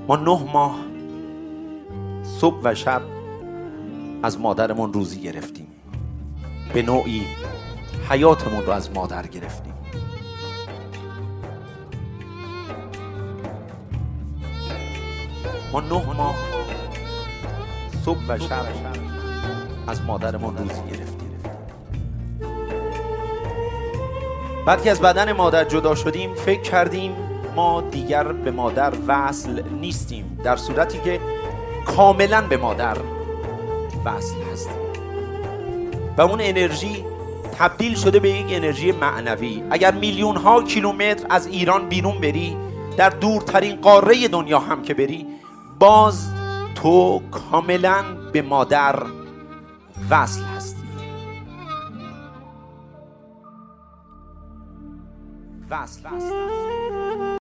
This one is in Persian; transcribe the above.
ما 9 ماه صبح و شب از مادرمون روزی گرفتیم. به نوعی حیاتمون رو از مادر گرفتیم. ما 9 ماه صبح و شب از مادرمون روزی گرفتیم. بعد که از بدن مادر جدا شدیم فکر کردیم ما دیگر به مادر وصل نیستیم، در صورتی که کاملا به مادر وصل هستیم و اون انرژی تبدیل شده به یک انرژی معنوی. اگر میلیون ها کیلومتر از ایران بیرون بری، در دورترین قاره دنیا هم که بری، باز تو کاملا به مادر وصل هستی. وصل.